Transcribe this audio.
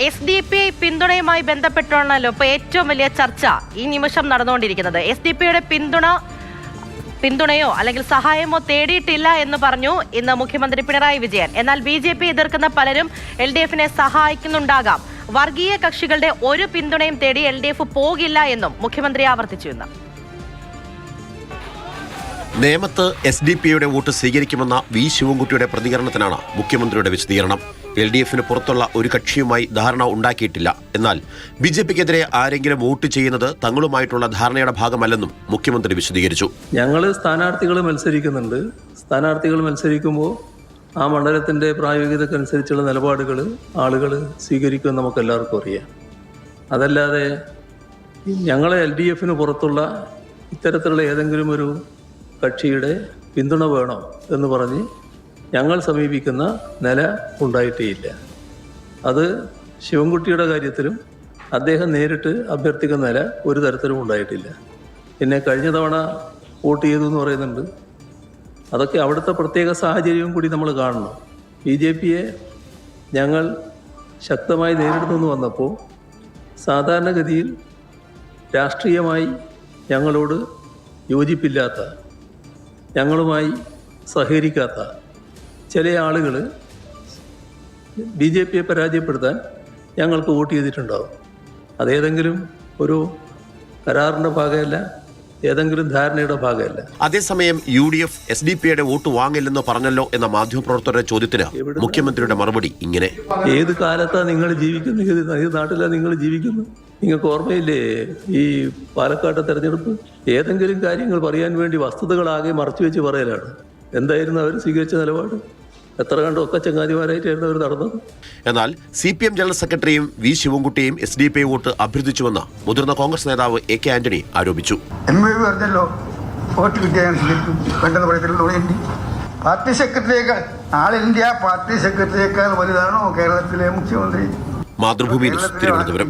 SDP പിന്തുണയുമായി ബന്ധപ്പെട്ടാണല്ലോ ഇപ്പോൾ ഏറ്റവും വലിയ ചർച്ച ഈ നിമിഷം നടന്നുകൊണ്ടിരിക്കുന്നത്. SDPയുടെ പിന്തുണയോ അല്ലെങ്കിൽ സഹായമോ തേടിയിട്ടില്ല എന്ന് പറഞ്ഞു ഇന്ന് മുഖ്യമന്ത്രി പിണറായി വിജയൻ. എന്നാൽ BJP എതിർക്കുന്ന പലരും LDFനെ സഹായിക്കുന്നുണ്ടാകാം. വർഗീയ കക്ഷികളുടെ ഒരു പിന്തുണയും തേടി LDF പോകില്ല എന്നും മുഖ്യമന്ത്രി ആവർത്തിച്ചു. നേമത്ത് SDP-യുടെ വോട്ട് സ്വീകരിക്കുമെന്ന വി ശിവൻകുട്ടിയുടെ പ്രതികരണത്തിനാണ് മുഖ്യമന്ത്രിയുടെ വിശദീകരണം. LDFന് പുറത്തുള്ള ഒരു കക്ഷിയുമായി ധാരണ ഉണ്ടാക്കിയിട്ടില്ല. എന്നാൽ BJPക്കെതിരെ ആരെങ്കിലും വോട്ട് ചെയ്യുന്നത് തങ്ങളുമായിട്ടുള്ള ധാരണയുടെ ഭാഗമല്ലെന്നും മുഖ്യമന്ത്രി വിശദീകരിച്ചു. ഞങ്ങൾ സ്ഥാനാർത്ഥികൾ മത്സരിക്കുന്നുണ്ട്. സ്ഥാനാർത്ഥികൾ മത്സരിക്കുമ്പോൾ ആ മണ്ഡലത്തിൻ്റെ പ്രായോഗികതക്കനുസരിച്ചുള്ള നിലപാടുകൾ ആളുകൾ സ്വീകരിക്കുമെന്ന് നമുക്ക് എല്ലാവർക്കും അറിയാം. അതല്ലാതെ ഞങ്ങളെ LDFന് പുറത്തുള്ള ഇത്തരത്തിലുള്ള ഏതെങ്കിലും ഒരു കക്ഷിയുടെ പിന്തുണ വേണം എന്ന് പറഞ്ഞ് ഞങ്ങൾ സമീപിക്കുന്ന നില ഉണ്ടായിട്ടേയില്ല. അത് ശിവൻകുട്ടിയുടെ കാര്യത്തിലും അദ്ദേഹം നേരിട്ട് അഭ്യർത്ഥിക്കുന്ന നില ഒരു തരത്തിലും ഉണ്ടായിട്ടില്ല. പിന്നെ കഴിഞ്ഞ തവണ വോട്ട് ചെയ്തു എന്ന് പറയുന്നുണ്ട്. അതൊക്കെ അവിടുത്തെ പ്രത്യേക സാഹചര്യവും കൂടി നമ്മൾ കാണണം. BJPയെ ഞങ്ങൾ ശക്തമായി നേരിടുന്നു വന്നപ്പോൾ സാധാരണഗതിയിൽ രാഷ്ട്രീയമായി ഞങ്ങളോട് യോജിപ്പില്ലാത്ത, ഞങ്ങളുമായി സഹകരിക്കാത്ത ചില ആളുകൾ BJPയെ പരാജയപ്പെടുത്താൻ ഞങ്ങൾക്ക് വോട്ട് ചെയ്തിട്ടുണ്ടാവും. അതേതെങ്കിലും ഒരു കരാറിൻ്റെ ഭാഗമല്ല, ഏതെങ്കിലും ധാരണയുടെ ഭാഗമല്ല. അതേസമയം UDF SDP-യുടെ വോട്ട് വാങ്ങില്ലെന്ന് പറഞ്ഞല്ലോ എന്ന മാധ്യമപ്രവർത്തകരുടെ ചോദ്യത്തിന് മുഖ്യമന്ത്രിയുടെ മറുപടി ഇങ്ങനെ: ഏത് കാലത്താണ് നിങ്ങൾ ജീവിക്കുന്നത്? ഏത് നാട്ടിലാണ് നിങ്ങൾ ജീവിക്കുന്നത്? നിങ്ങൾക്ക് ഓർമ്മയില്ലേ ഈ പാലക്കാട്ടെ തെരഞ്ഞെടുപ്പ്? ഏതെങ്കിലും കാര്യങ്ങൾ പറയാൻ വേണ്ടി വസ്തുതകളാകെ മറച്ചു വെച്ച് പറയലാണ്. എന്തായിരുന്നു അവർ സ്വീകരിച്ച നിലപാട്? എത്ര കണ്ടൊക്കെ ചങ്ങാതിമാരായിട്ടായിരുന്നു അവർ നടന്നത്. എന്നാൽ CPM ജനറൽ സെക്രട്ടറിയും വി ശിവൻകുട്ടിയും SDP വോട്ട് അഭ്യർത്ഥിച്ചുവെന്ന് മുതിർന്ന കോൺഗ്രസ് നേതാവ് AK ആന്റണി ആരോപിച്ചു. പാർട്ടി സെക്രട്ടറിയേക്കാൾ ആൾ ഇന്ത്യ പാർട്ടി സെക്രട്ടറിയേക്കാൾ വലുതാണോ കേരളത്തിലെ മുഖ്യമന്ത്രി? മാതൃഭൂമി ന്യൂസ്, തിരുവനന്തപുരം.